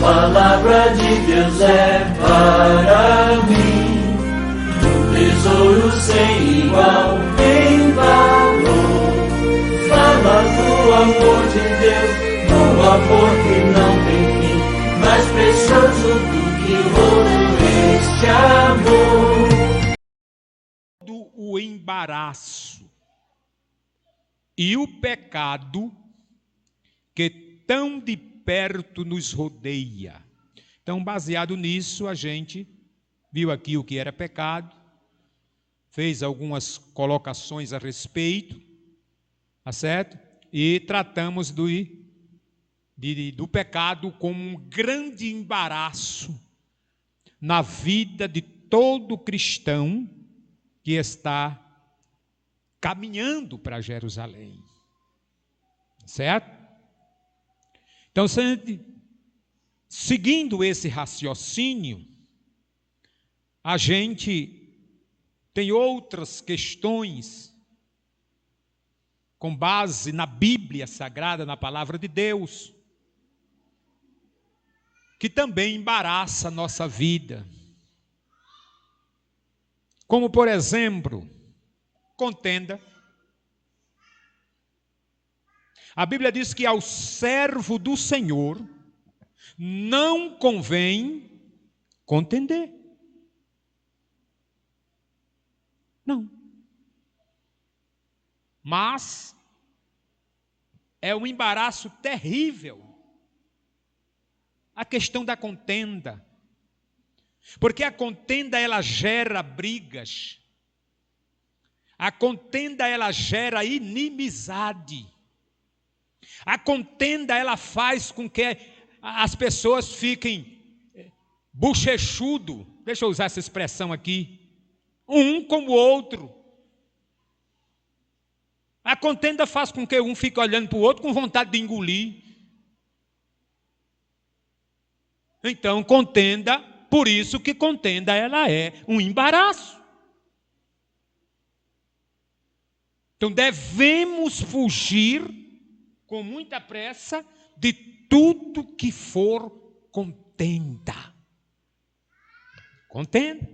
Palavra de Deus é para mim um tesouro sem igual em valor. Fala do amor de Deus, do amor que não tem fim, mais precioso do que ouro este amor. O embaraço e o pecado que tão de perto nos rodeia. Então, baseado nisso, a gente viu aqui o que era pecado, fez algumas colocações a respeito, tá certo? E tratamos do pecado como um grande embaraço na vida de todo cristão que está caminhando para Jerusalém, certo? Então, seguindo esse raciocínio, a gente tem outras questões com base na Bíblia Sagrada, na Palavra de Deus, que também embaraça a nossa vida. Como, por exemplo, contenda. A Bíblia diz que ao servo do Senhor não convém contender. Não. Mas é um embaraço terrível a questão da contenda. Porque a contenda ela gera brigas. A contenda ela gera inimizade. A contenda ela faz com que as pessoas fiquem bochechudo, deixa eu usar essa expressão aqui, um como o outro. A contenda faz com que um fique olhando para o outro com vontade de engolir. Então, contenda, por isso que contenda ela é um embaraço. Então, devemos fugir com muita pressa de tudo que for contenda. Contenda.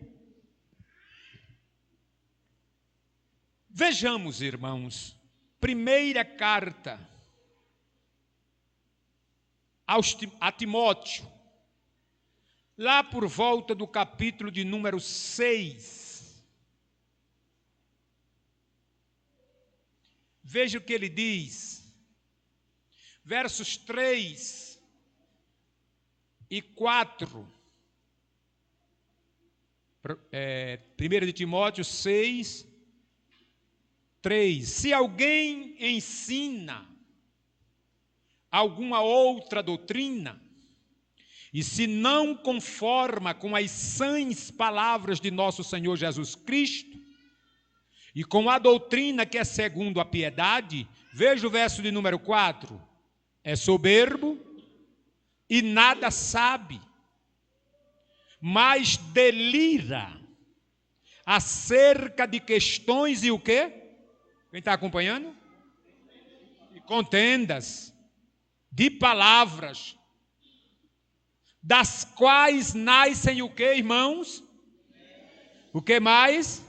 Vejamos, irmãos, primeira carta a Timóteo, lá por volta do capítulo de número 6. Veja o que ele diz. Versos 3 e 4. 1 de Timóteo 6, 3. Se alguém ensina alguma outra doutrina, e se não conforma com as sãs palavras de nosso Senhor Jesus Cristo, e com a doutrina que é segundo a piedade, veja o verso de número 4. É soberbo e nada sabe, mas delira acerca de questões e o quê? Quem está acompanhando? E contendas de palavras, das quais nascem o quê, irmãos? O que mais?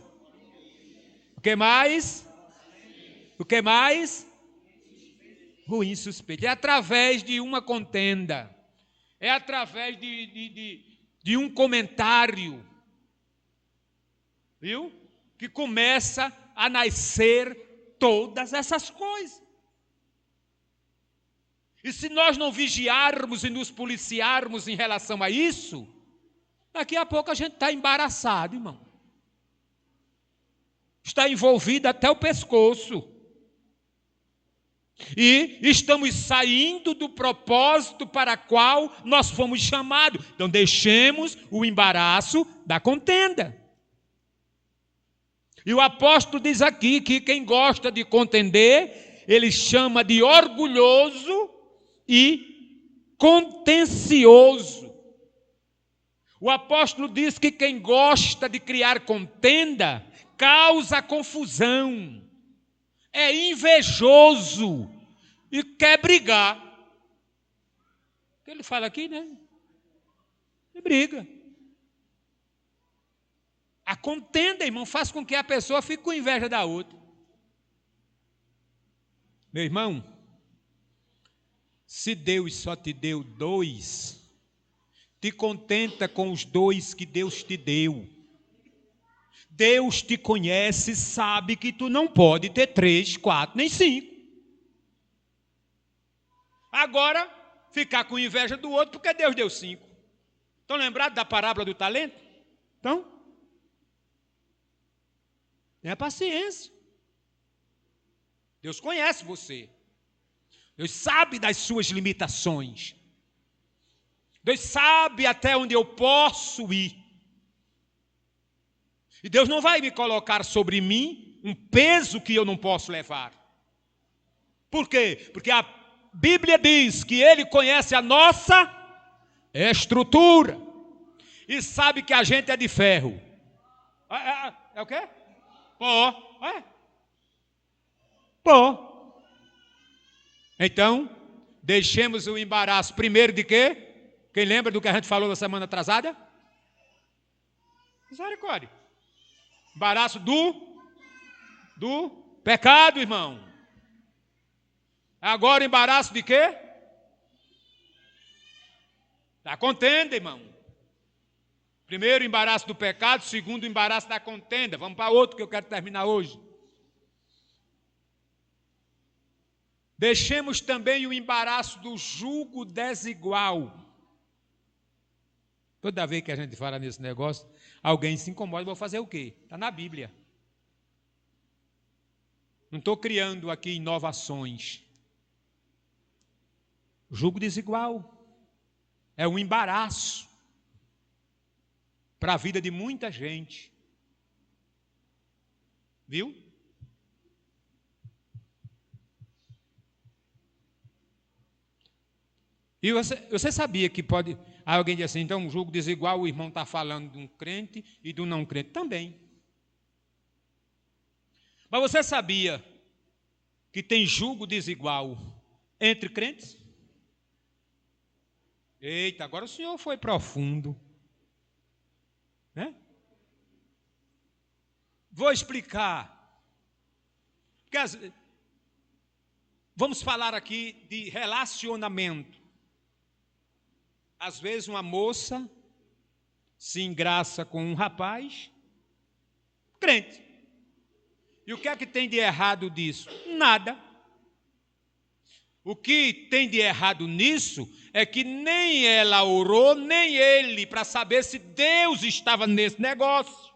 O que mais? O que mais? Ruim suspeito. É através de uma contenda, é através de um comentário, viu? Que começa a nascer todas essas coisas. E se nós não vigiarmos e nos policiarmos em relação a isso, daqui a pouco a gente está embaraçado, irmão. Está envolvido até o pescoço. E estamos saindo do propósito para qual nós fomos chamados. Então deixemos o embaraço da contenda. E o apóstolo diz aqui que quem gosta de contender, ele chama de orgulhoso e contencioso. O apóstolo diz que quem gosta de criar contenda causa confusão, é invejoso e quer brigar. Ele fala aqui, né? E briga. A contenda, irmão, faz com que a pessoa fique com inveja da outra. Meu irmão, se Deus só te deu 2, te contenta com os 2 que Deus te deu. Deus te conhece, sabe que tu não pode ter 3, 4, nem 5. Agora, ficar com inveja do outro porque Deus deu 5. Estão lembrados da parábola do talento? Então, tenha paciência. Deus conhece você. Deus sabe das suas limitações. Deus sabe até onde eu posso ir. E Deus não vai me colocar sobre mim um peso que eu não posso levar. Por quê? Porque a Bíblia diz que Ele conhece a nossa estrutura. E sabe que a gente é de ferro. É o quê? Pó. Pó. Então, deixemos o embaraço primeiro de quê? Quem lembra do que a gente falou na semana atrasada? Misericórdia. Embaraço do pecado, irmão. Agora embaraço de quê? Da contenda, irmão. Primeiro embaraço do pecado, segundo embaraço da contenda. Vamos para outro que eu quero terminar hoje. Deixemos também o embaraço do jugo desigual. Toda vez que a gente fala nesse negócio, alguém se incomoda, vou fazer o quê? Está na Bíblia. Não estou criando aqui inovações. Jugo desigual é um embaraço para a vida de muita gente. Viu? E você sabia que pode... Alguém diz assim, então um jugo desigual, o irmão está falando de um crente e do não crente também. Mas você sabia que tem jugo desigual entre crentes? Eita, agora o senhor foi profundo. Né? Vou explicar. Porque vamos falar aqui de relacionamento. Às vezes uma moça se engraça com um rapaz crente. E o que é que tem de errado disso? Nada. O que tem de errado nisso é que nem ela orou, nem ele, para saber se Deus estava nesse negócio.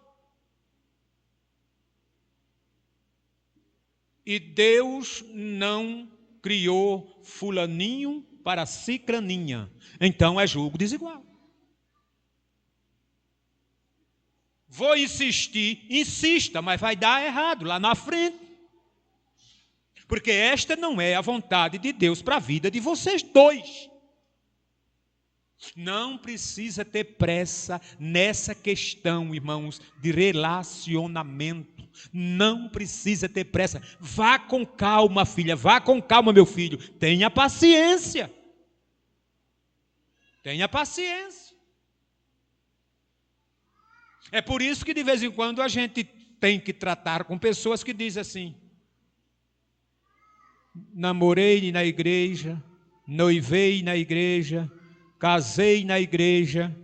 E Deus não criou fulaninho para cicraninha. Então é julgo desigual. Vou insistir, insista, mas vai dar errado lá na frente. Porque esta não é a vontade de Deus para a vida de vocês dois. Não precisa ter pressa nessa questão, irmãos, de relacionamento. Não precisa ter pressa. Vá com calma, filha, vá com calma, meu filho. Tenha paciência. Tenha paciência. É por isso que de vez em quando a gente tem que tratar com pessoas que dizem assim: namorei na igreja, noivei na igreja, casei na igreja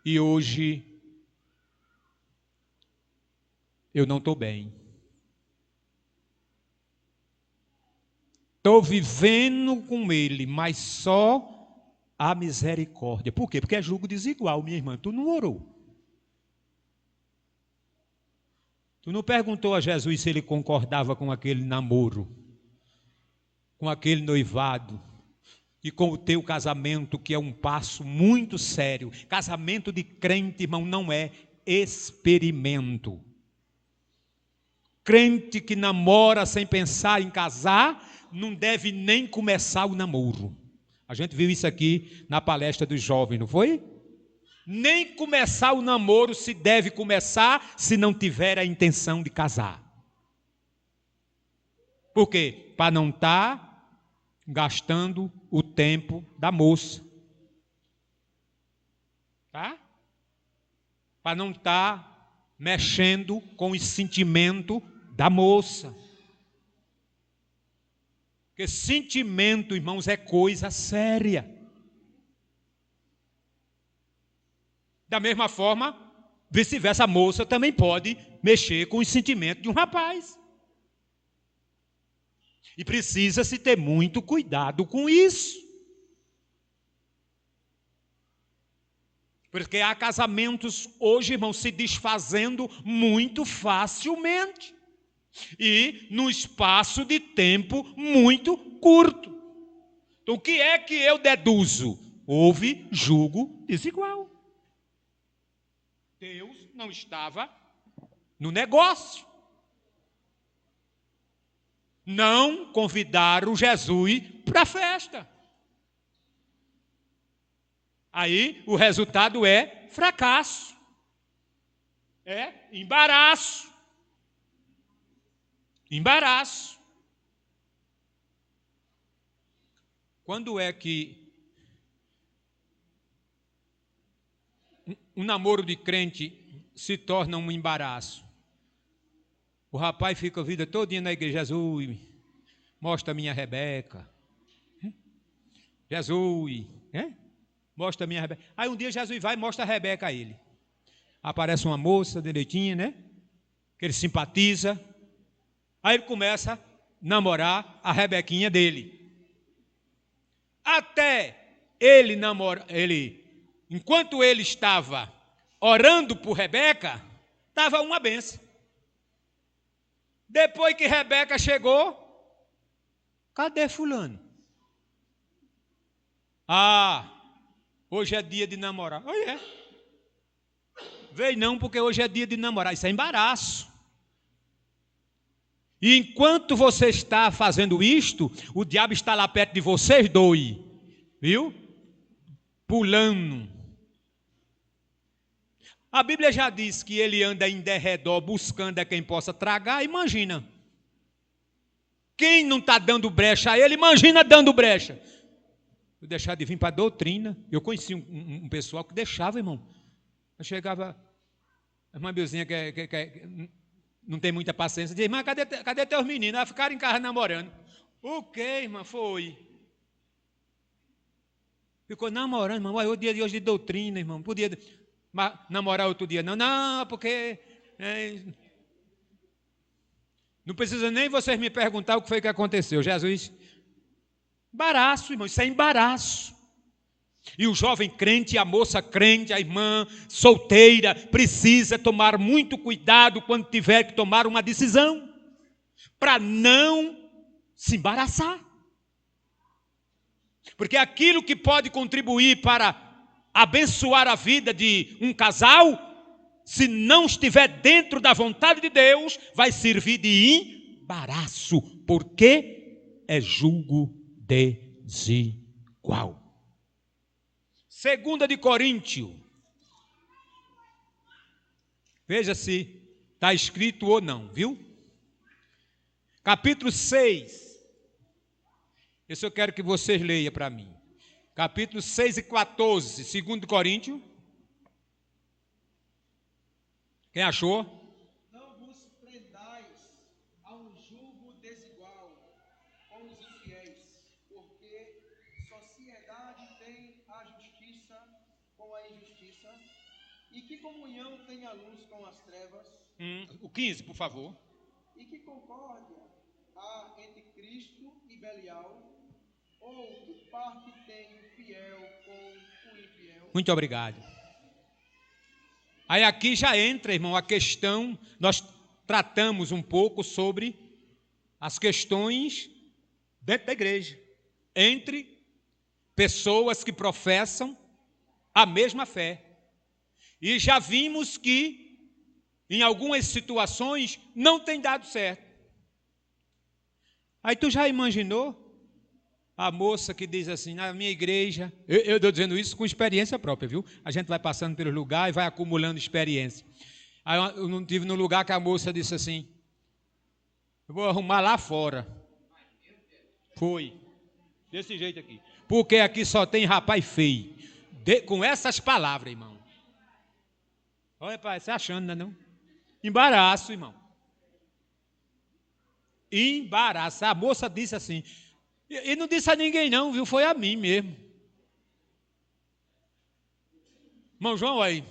e hoje eu não estou bem. Estou vivendo com ele, mas só a misericórdia. Por quê? Porque é julgo desigual, minha irmã. Tu não orou. Tu não perguntou a Jesus se ele concordava com aquele namoro, com aquele noivado e com o teu casamento, que é um passo muito sério. Casamento de crente, irmão, não é experimento. Crente que namora sem pensar em casar, não deve nem começar o namoro. A gente viu isso aqui na palestra dos jovens, não foi? Nem começar o namoro se deve começar se não tiver a intenção de casar. Por quê? Para não estar gastando o tempo da moça. tá? Para não estar mexendo com o sentimento da moça. Porque sentimento, irmãos, é coisa séria. Da mesma forma, vice-versa, a moça também pode mexer com os sentimentos de um rapaz. E precisa-se ter muito cuidado com isso. Porque há casamentos hoje, irmãos, se desfazendo muito facilmente. E num espaço de tempo muito curto. Então, o que é que eu deduzo? Houve julgo desigual. Deus não estava no negócio. Não convidaram Jesus para a festa. Aí o resultado é fracasso. É embaraço. Embaraço. Quando é que um namoro de crente se torna um embaraço? O rapaz fica a vida todinha na igreja. Jesus, mostra a minha Rebeca. Jesus, mostra a minha Rebeca. Aí um dia Jesus vai e mostra a Rebeca a ele. Aparece uma moça direitinha, né? Que ele simpatiza. Aí ele começa a namorar a Rebequinha dele. Até ele namorar, enquanto ele estava orando por Rebeca, estava uma benção. Depois que Rebeca chegou, cadê fulano? Hoje é dia de namorar. Veio não, porque hoje é dia de namorar. Isso é embaraço. E enquanto você está fazendo isto, o diabo está lá perto de vocês dois, viu? Pulando. A Bíblia já diz que ele anda em derredor buscando a quem possa tragar. Imagina. Quem não está dando brecha a ele, imagina dando brecha. Eu deixar de vir para a doutrina. Eu conheci um pessoal que deixava, irmão. Eu chegava, a irmã Bilzinha, que não tem muita paciência, dizia, irmã, cadê teus meninos? Ela ficaram em casa namorando. O quê, irmã? Foi. Ficou namorando, irmão. Olha, o dia de hoje de doutrina, irmão. Podia namorar outro dia. Não, porque... não precisa nem vocês me perguntar o que foi que aconteceu. Jesus... embaraço, irmão, isso é embaraço. E o jovem crente, a moça crente, a irmã solteira, precisa tomar muito cuidado quando tiver que tomar uma decisão, para não se embaraçar. Porque aquilo que pode contribuir para abençoar a vida de um casal, se não estiver dentro da vontade de Deus, vai servir de embaraço, porque é julgo desigual. 2 de Coríntios, veja se está escrito ou não, viu? Capítulo 6, esse eu quero que vocês leiam para mim. Capítulo 6 e 14, 2 de Coríntios. Quem achou? Não vos prendais a um julgo desigual com os infiéis, porque sociedade tem a justiça com a injustiça, e que comunhão tem a luz com as trevas? O 15, por favor. E que concórdia há entre Cristo e Belial? Ou que parte tem o fiel com o infiel? Muito obrigado. Aí aqui já entra, irmão, a questão, nós tratamos um pouco sobre as questões dentro da igreja, entre pessoas que professam a mesma fé. E já vimos que, em algumas situações, não tem dado certo. Aí tu já imaginou a moça que diz assim, na minha igreja, eu estou dizendo isso com experiência própria, viu? A gente vai passando pelos lugares e vai acumulando experiência. Aí eu não tive no lugar que a moça disse assim, eu vou arrumar lá fora. Foi. Desse jeito aqui. Porque aqui só tem rapaz feio. Com essas palavras, irmão. Olha, pai, você achando, não? Embaraço, irmão. Embaraço. A moça disse assim, e não disse a ninguém não, viu? Foi a mim mesmo. Irmão João, aí,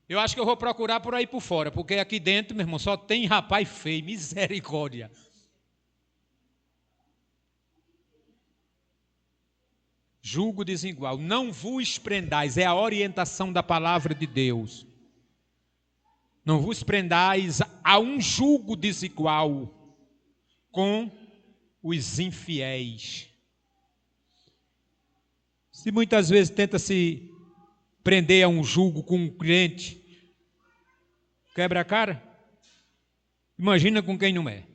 eu acho que eu vou procurar por aí por fora, porque aqui dentro, meu irmão, só tem rapaz feio, misericórdia. Julgo desigual. Não vos prendais, é a orientação da palavra de Deus. Não vos prendais a um julgo desigual com os infiéis. Se muitas vezes tenta se prender a um julgo com um crente, quebra a cara, imagina com quem não é.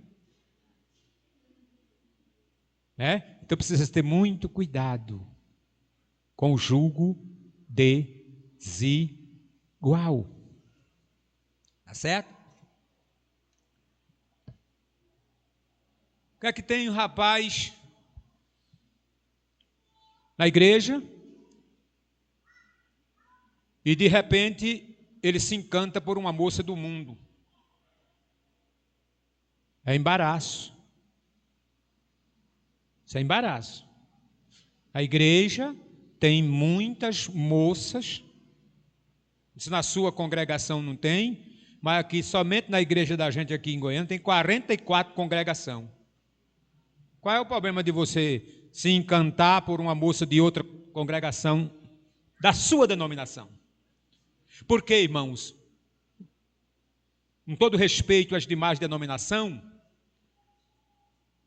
Então precisa ter muito cuidado com o julgo desigual. Tá certo? O que é que tem um rapaz na igreja e de repente ele se encanta por uma moça do mundo? É embaraço. Isso é embaraço. A igreja tem muitas moças, isso na sua congregação não tem, mas aqui, somente na igreja da gente aqui em Goiânia, tem 44 congregações. Qual é o problema de você se encantar por uma moça de outra congregação da sua denominação? Porque, irmãos, com todo respeito às demais denominações,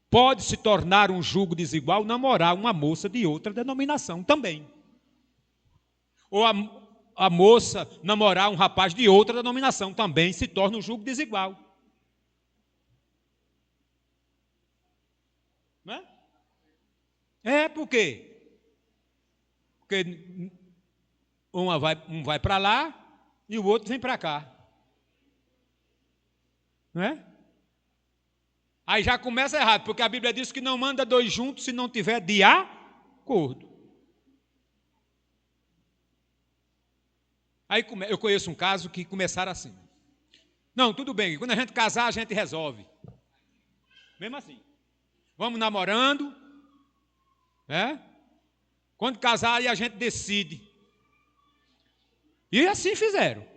pode se tornar um julgo desigual namorar uma moça de outra denominação também. Ou a moça namorar um rapaz de outra denominação também se torna um julgo desigual. Não é? Por quê? Porque um vai para lá e o outro vem para cá. Não é? Aí já começa errado, porque a Bíblia diz que não manda dois juntos se não tiver de acordo. Aí eu conheço um caso que começaram assim. Não, tudo bem, quando a gente casar a gente resolve. Mesmo assim. Vamos namorando, Quando casar aí a gente decide. E assim fizeram.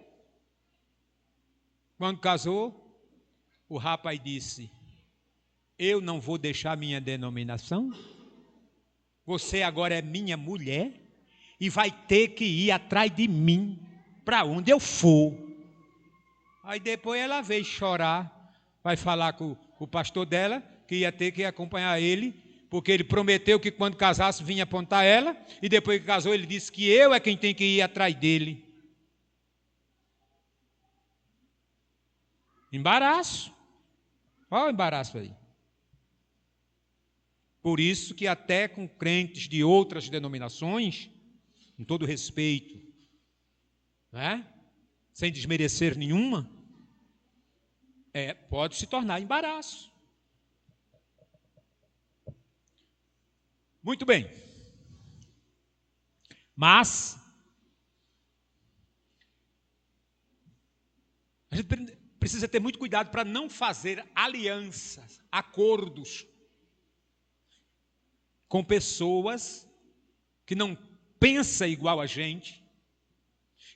Quando casou, o rapaz disse: eu não vou deixar minha denominação, você agora é minha mulher e vai ter que ir atrás de mim para onde eu for. Aí depois ela veio chorar, vai falar com o pastor dela, que ia ter que acompanhar ele, porque ele prometeu que quando casasse vinha apontar ela, e depois que casou ele disse que eu é quem tem que ir atrás dele. Embaraço. Olha o embaraço aí. Por isso que até com crentes de outras denominações, com todo respeito, sem desmerecer nenhuma, pode se tornar embaraço. Muito bem. Mas a gente precisa ter muito cuidado para não fazer alianças, acordos com pessoas que não pensam igual a gente,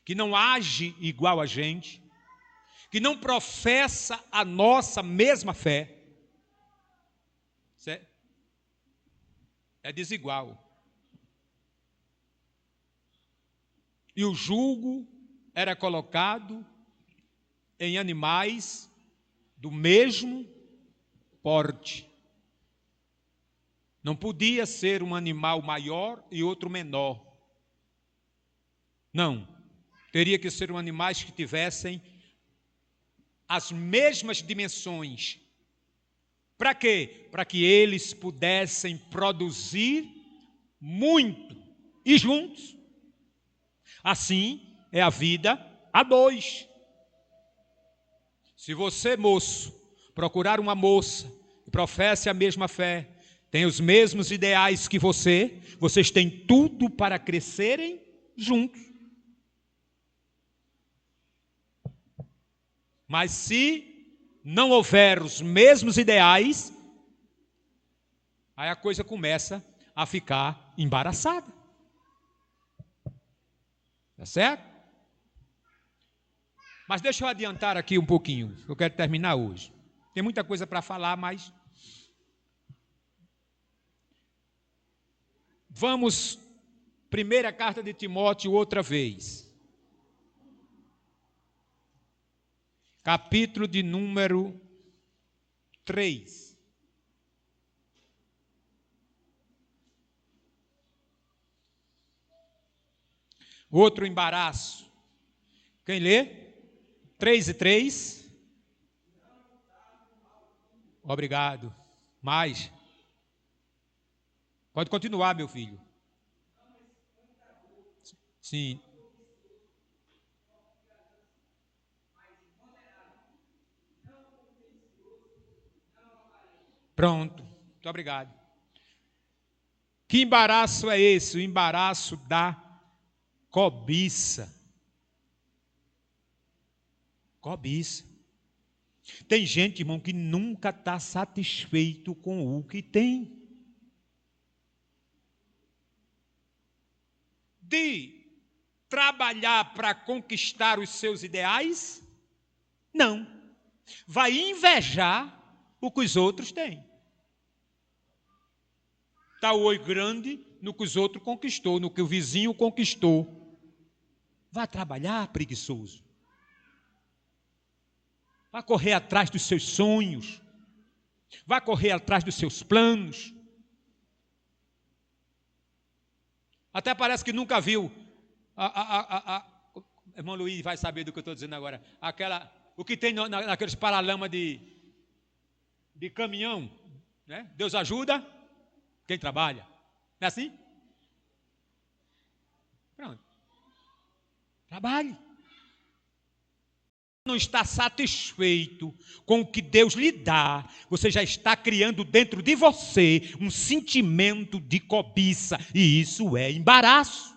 que não age igual a gente, que não professa a nossa mesma fé. Certo? É desigual. E o jugo era colocado em animais do mesmo porte. Não podia ser um animal maior e outro menor. Não. Teria que ser animais que tivessem as mesmas dimensões. Para quê? Para que eles pudessem produzir muito e juntos. Assim é a vida a dois. Se você, moço, procurar uma moça que professe a mesma fé, tem os mesmos ideais que você, vocês têm tudo para crescerem juntos. Mas se não houver os mesmos ideais, aí a coisa começa a ficar embaraçada. Tá certo? Mas deixa eu adiantar aqui um pouquinho, eu quero terminar hoje. Tem muita coisa para falar, mas vamos, primeira carta de Timóteo outra vez. Capítulo de número 3. Outro embaraço. Quem lê? 3:3. Obrigado. Mais. Pode continuar, meu filho. Sim. Pronto. Muito obrigado. Que embaraço é esse? O embaraço da cobiça. Cobiça. Tem gente, irmão, que nunca está satisfeito com o que tem. De trabalhar para conquistar os seus ideais? Não. Vai invejar o que os outros têm. Está o oi grande no que os outros conquistou, no que o vizinho conquistou. Vai trabalhar, preguiçoso. Vai correr atrás dos seus sonhos. Vai correr atrás dos seus planos. Até parece que nunca viu. Irmão Luiz vai saber do que eu estou dizendo agora. O que tem naqueles paralamas de caminhão, né? Deus ajuda quem trabalha. Não é assim? Pronto. Trabalhe. Não está satisfeito com o que Deus lhe dá, você já está criando dentro de você um sentimento de cobiça, e isso é embaraço.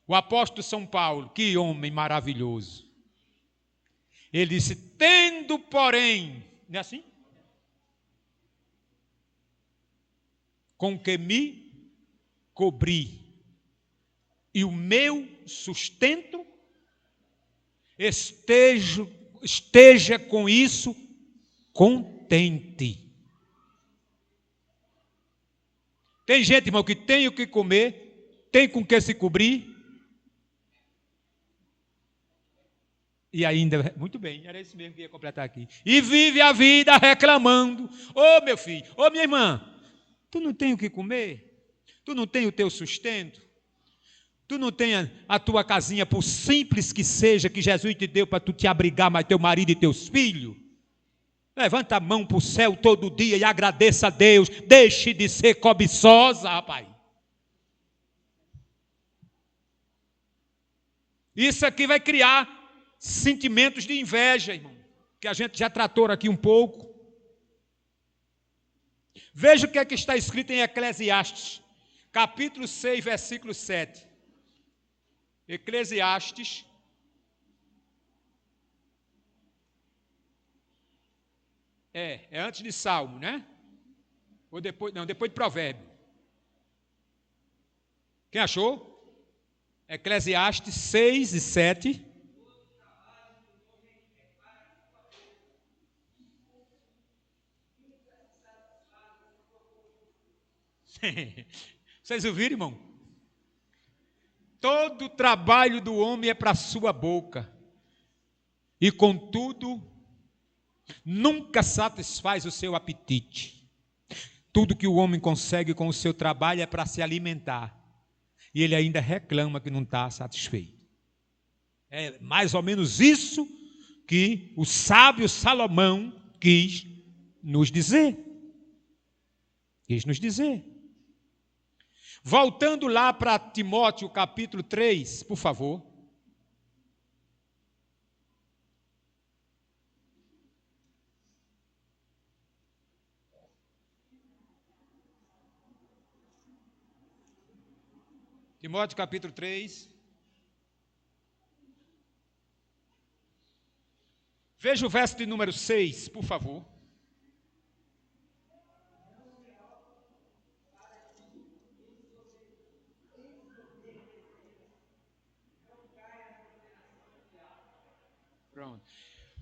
O apóstolo São Paulo, que homem maravilhoso, ele disse: tendo, porém, não é assim? Com que me cobri, e o meu sustento esteja com isso contente. Tem gente, irmão, que tem o que comer, tem com que se cobrir, e ainda, muito bem, era isso mesmo que ia completar aqui, e vive a vida reclamando: ô meu filho, ô minha irmã, tu não tem o que comer? Tu não tem o teu sustento? Tu não tem a tua casinha, por simples que seja, que Jesus te deu para tu te abrigar, mas teu marido e teus filhos? Levanta a mão para o céu todo dia e agradeça a Deus. Deixe de ser cobiçosa, rapaz. Isso aqui vai criar sentimentos de inveja, irmão, que a gente já tratou aqui um pouco. Veja o que é que está escrito em Eclesiastes, capítulo 6, versículo 7. Eclesiastes, é antes de Salmo, né? Ou depois, não, depois de Provérbio. Quem achou? Eclesiastes 6 e 7. Vocês ouviram, irmão? Todo o trabalho do homem é para a sua boca, e contudo, nunca satisfaz o seu apetite. Tudo que o homem consegue com o seu trabalho é para se alimentar, e ele ainda reclama que não está satisfeito. É mais ou menos isso que o sábio Salomão quis nos dizer. Voltando lá para Timóteo capítulo 3, por favor. Timóteo capítulo 3. Veja o verso de número 6, por favor. Pronto.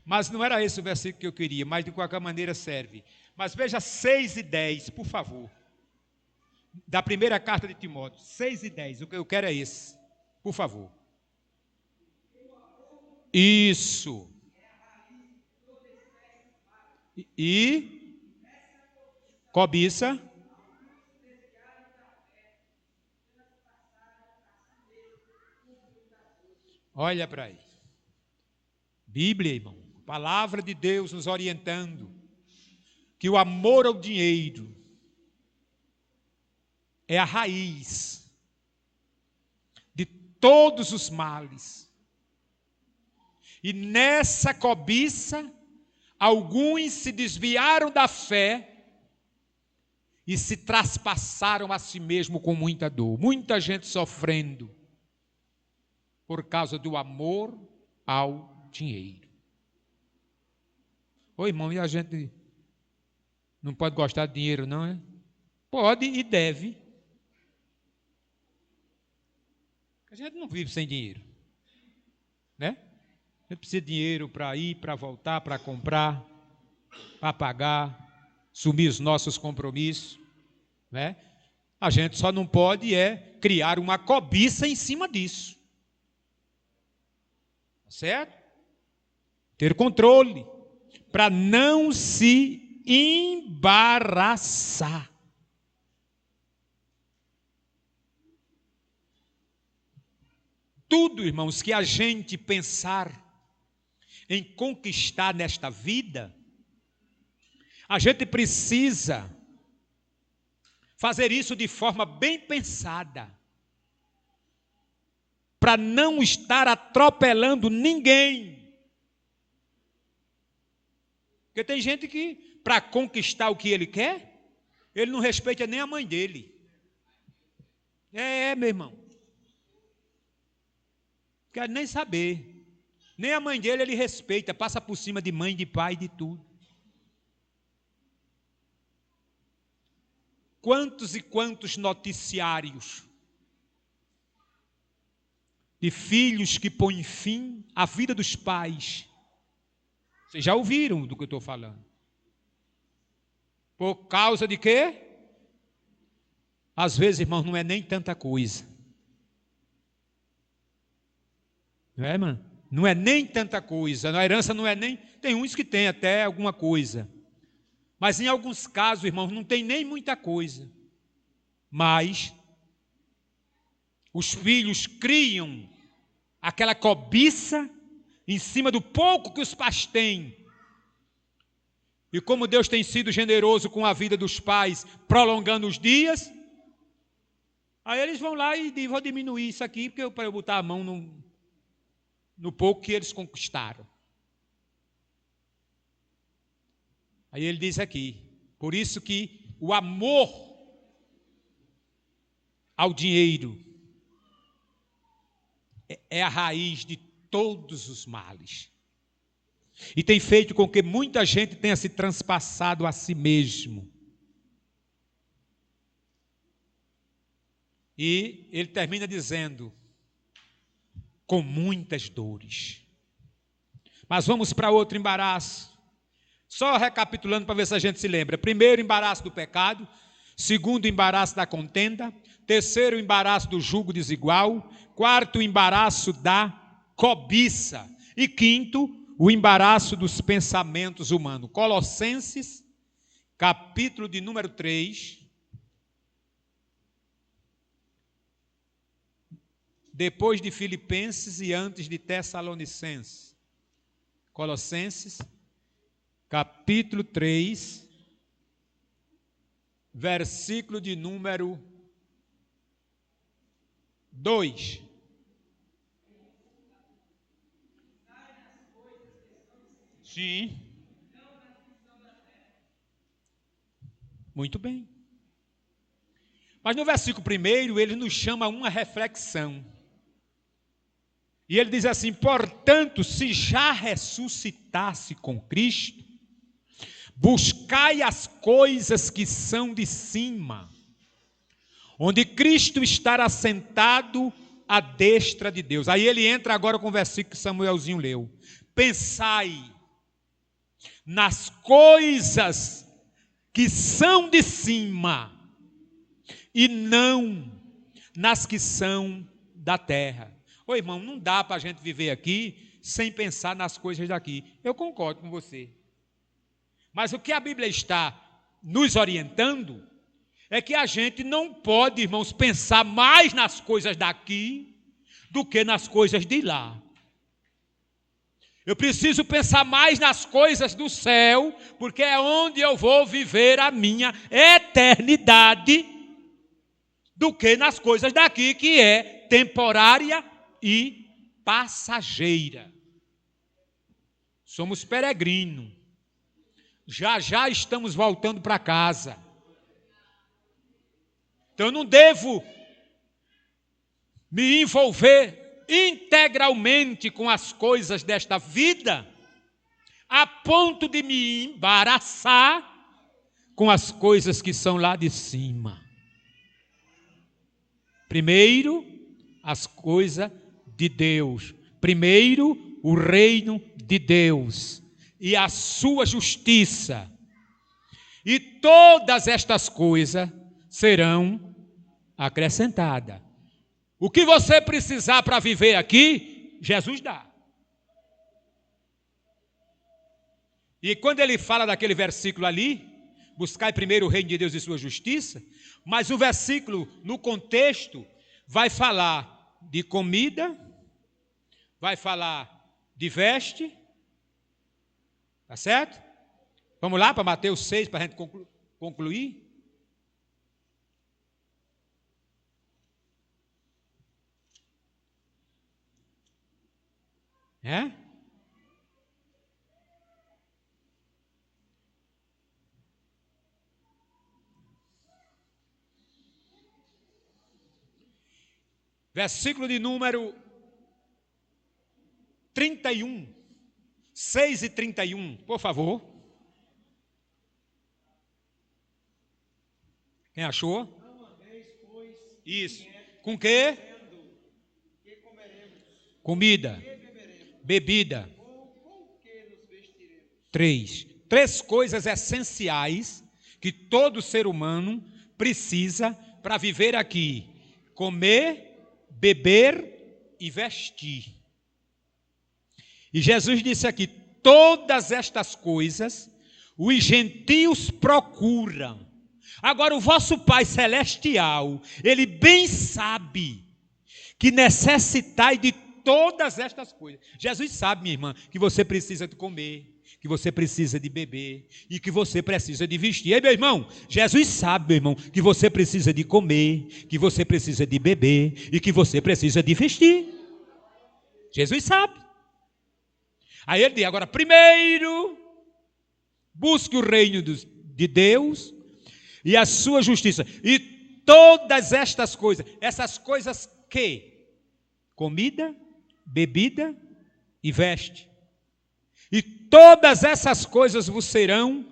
Mas não era esse o versículo que eu queria, mas de qualquer maneira serve. Mas veja 6 e 10, por favor. Da primeira carta de Timóteo, 6 e 10, o que eu quero é esse, por favor. Isso. E cobiça. Olha para aí. Bíblia, irmão. Palavra de Deus nos orientando que o amor ao dinheiro é a raiz de todos os males. E nessa cobiça, alguns se desviaram da fé e se traspassaram a si mesmo com muita dor. Muita gente sofrendo por causa do amor ao dinheiro. Ô irmão, e a gente não pode gostar de dinheiro, não é? Pode e deve. A gente não vive sem dinheiro, né? A gente precisa de dinheiro para ir, para voltar, para comprar, para pagar, assumir os nossos compromissos, né? A gente só não pode criar uma cobiça em cima disso. Certo? Ter controle, para não se embaraçar. Tudo, irmãos, que a gente pensar em conquistar nesta vida, a gente precisa fazer isso de forma bem pensada, para não estar atropelando ninguém. Porque tem gente que, para conquistar o que ele quer, ele não respeita nem a mãe dele. Meu irmão. Quer nem saber. Nem a mãe dele ele respeita, passa por cima de mãe, de pai, de tudo. Quantos e quantos noticiários de filhos que põem fim à vida dos pais. Vocês já ouviram do que eu estou falando? Por causa de quê? Às vezes, irmãos, não é nem tanta coisa. Não é, mano? Não é nem tanta coisa. A herança não é nem... Tem uns que tem até alguma coisa. Mas em alguns casos, irmãos, não tem nem muita coisa. Mas os filhos criam aquela cobiça em cima do pouco que os pais têm. E como Deus tem sido generoso com a vida dos pais, prolongando os dias, aí eles vão lá e vão diminuir isso aqui, para eu botar a mão no pouco que eles conquistaram. Aí ele diz aqui, por isso que o amor ao dinheiro é a raiz de todos os males. E tem feito com que muita gente tenha se transpassado a si mesmo. E ele termina dizendo, com muitas dores. Mas vamos para outro embaraço. Só recapitulando para ver se a gente se lembra. Primeiro, embaraço do pecado. Segundo, embaraço da contenda. Terceiro, embaraço do jugo desigual. Quarto, embaraço da cobiça. E quinto, o embaraço dos pensamentos humanos. Colossenses, capítulo de número 3. Depois de Filipenses e antes de Tessalonicenses. Colossenses, capítulo 3, versículo de número 2. Sim. Muito bem. Mas no versículo 1, ele nos chama a uma reflexão. E ele diz assim: portanto, se já ressuscitasse com Cristo, buscai as coisas que são de cima, onde Cristo está assentado à destra de Deus. Aí ele entra agora com o versículo que Samuelzinho leu. Pensai nas coisas que são de cima, e não nas que são da terra. Ô irmão, não dá para a gente viver aqui sem pensar nas coisas daqui. Eu concordo com você. Mas o que a Bíblia está nos orientando é que a gente não pode, irmãos, pensar mais nas coisas daqui do que nas coisas de lá. Eu preciso pensar mais nas coisas do céu, porque é onde eu vou viver a minha eternidade, do que nas coisas daqui, que é temporária e passageira. Somos peregrinos. Já já estamos voltando para casa. Então eu não devo me envolver integralmente com as coisas desta vida, a ponto de me embaraçar com as coisas que são lá de cima. Primeiro, as coisas de Deus. Primeiro, o reino de Deus e a sua justiça. E todas estas coisas serão acrescentadas. O que você precisar para viver aqui, Jesus dá. E quando ele fala daquele versículo ali, buscai primeiro o reino de Deus e sua justiça, mas o versículo, no contexto, vai falar de comida, vai falar de veste, tá certo? Vamos lá para Mateus 6, para a gente concluir. É? Versículo de número 31, 6 e 31, por favor. Quem achou? Não ameis, pois, Isso. Com quê? que comeremos, Comida, que beberemos, bebida. ou com que nos vestiremos. Três coisas essenciais que todo ser humano precisa para viver aqui: comer, beber e vestir. E Jesus disse aqui: todas estas coisas os gentios procuram. Agora o vosso Pai Celestial, Ele bem sabe que necessitai de todas estas coisas. Jesus sabe, minha irmã, que você precisa de comer, que você precisa de beber e que você precisa de vestir. Ei, meu irmão, Jesus sabe, meu irmão, que você precisa de comer, que você precisa de beber e que você precisa de vestir. Jesus sabe. Aí ele diz: agora, primeiro, busque o reino de Deus e a sua justiça. E todas estas coisas, essas coisas que? Comida, bebida e veste. E todas essas coisas vos serão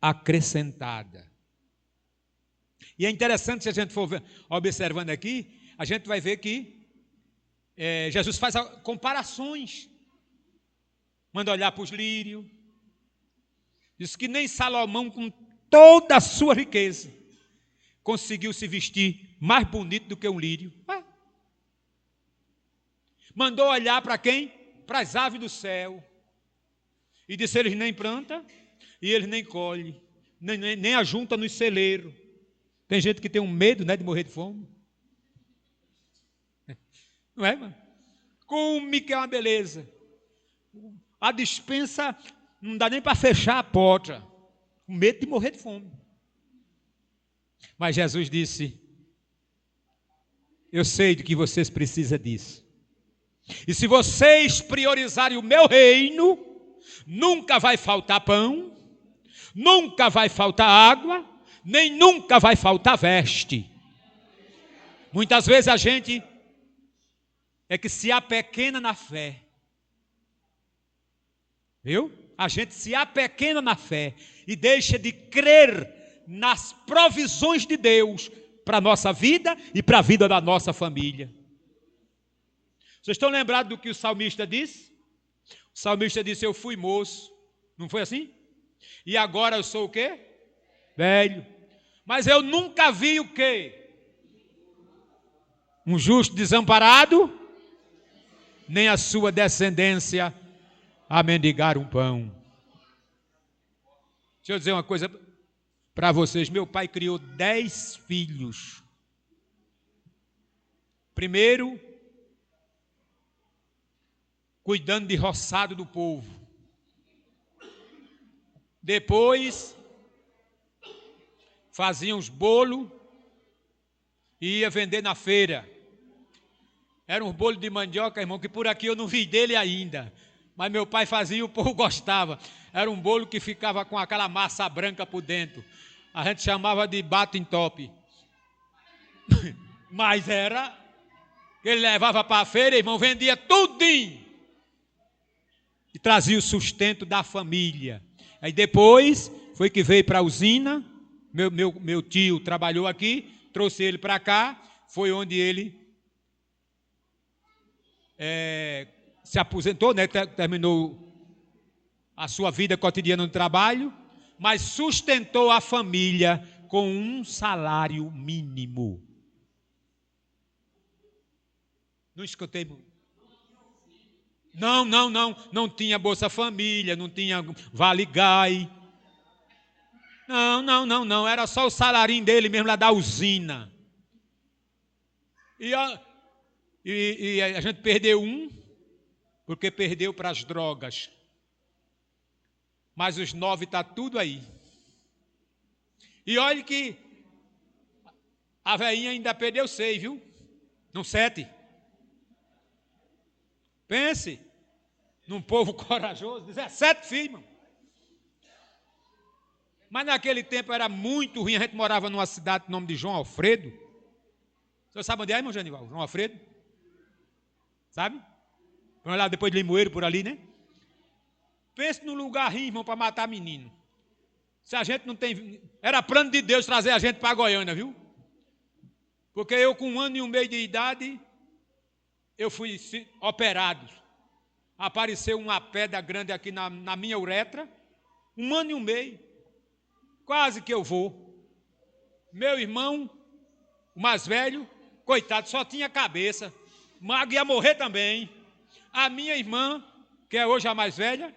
acrescentadas. E é interessante, se a gente for observando aqui, a gente vai ver que Jesus faz comparações. Manda olhar para os lírios. Diz que nem Salomão, com toda a sua riqueza, conseguiu se vestir mais bonito do que um lírio. Mandou olhar para quem? Para as aves do céu. E disse: eles nem plantam e eles nem colhem, nem ajuntam nos celeiros. Tem gente que tem um medo, né, de morrer de fome. Não é, mano? Come, que é uma beleza. A despensa não dá nem para fechar a porta, com medo de morrer de fome. Mas Jesus disse: eu sei de que vocês precisam disso. E se vocês priorizarem o meu reino, nunca vai faltar pão, nunca vai faltar água, nem nunca vai faltar veste. Muitas vezes a gente é que se apequena na fé. Viu? A gente se apequena na fé e deixa de crer nas provisões de Deus para a nossa vida e para a vida da nossa família. Vocês estão lembrados do que o salmista disse? O salmista disse: eu fui moço. Não foi assim? E agora eu sou o quê? Velho. Mas eu nunca vi o quê? Um justo desamparado, nem a sua descendência a mendigar um pão. Deixa eu dizer uma coisa para vocês. Meu pai criou 10 filhos. Primeiro, cuidando de roçado do povo. Depois, fazia uns bolos e ia vender na feira. Era um bolo de mandioca, irmão, que por aqui eu não vi dele ainda. Mas meu pai fazia e o povo gostava. Era um bolo que ficava com aquela massa branca por dentro. A gente chamava de batem top. Mas era... Ele levava para a feira, irmão, vendia tudinho. E trazia o sustento da família. Aí depois foi que veio para a usina. Meu tio trabalhou aqui, trouxe ele para cá. Foi onde ele se aposentou, né? Terminou a sua vida cotidiana no trabalho, mas sustentou a família com um salário mínimo. Não escutei muito. Não tinha Bolsa Família, não tinha Vale Gai. Não, era só o salarinho dele mesmo lá da usina. E a gente perdeu porque perdeu para as drogas. Mas os 9 está tudo aí. E olha que a velhinha ainda perdeu 6, viu? Não 7. Pense num povo corajoso, 17 filhos, irmão. Mas naquele tempo era muito ruim. A gente morava numa cidade com o nome de João Alfredo. Você sabe onde é, irmão Genival? João Alfredo? Sabe? Vamos lá depois de Limoeiro, por ali, né? Pense num lugar ruim, irmão, para matar menino. Se a gente não tem... Era plano de Deus trazer a gente para Goiânia, viu? Porque eu, com 1 ano e um meio de idade, eu fui operado. Apareceu uma pedra grande aqui na minha uretra. 1 ano e um meio. Quase que eu vou. Meu irmão, o mais velho, coitado, só tinha cabeça. Mago ia morrer também. A minha irmã, que é hoje a mais velha,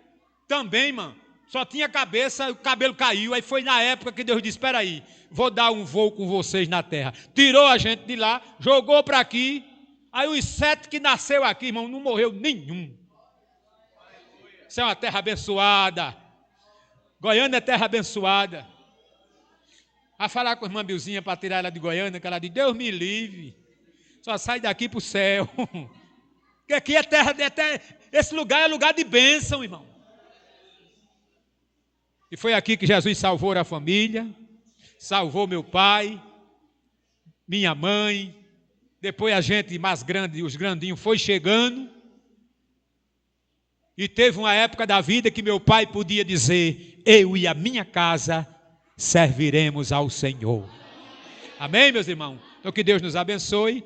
também, mano, só tinha cabeça, o cabelo caiu. Aí foi na época que Deus disse: espera aí, vou dar um voo com vocês na terra. Tirou a gente de lá, jogou para aqui. Aí os 7 que nasceu aqui, irmão, não morreu nenhum. Isso é uma terra abençoada. Goiânia é terra abençoada. A falar com a irmã Bilzinha para tirar ela de Goiânia, que ela diz: Deus me livre, só sai daqui para o céu. Porque aqui é terra, esse lugar é lugar de bênção, irmão. E foi aqui que Jesus salvou a família, salvou meu pai, minha mãe. Depois a gente mais grande, os grandinhos, foi chegando. E teve uma época da vida que meu pai podia dizer: eu e a minha casa serviremos ao Senhor. Amém, meus irmãos? Então que Deus nos abençoe.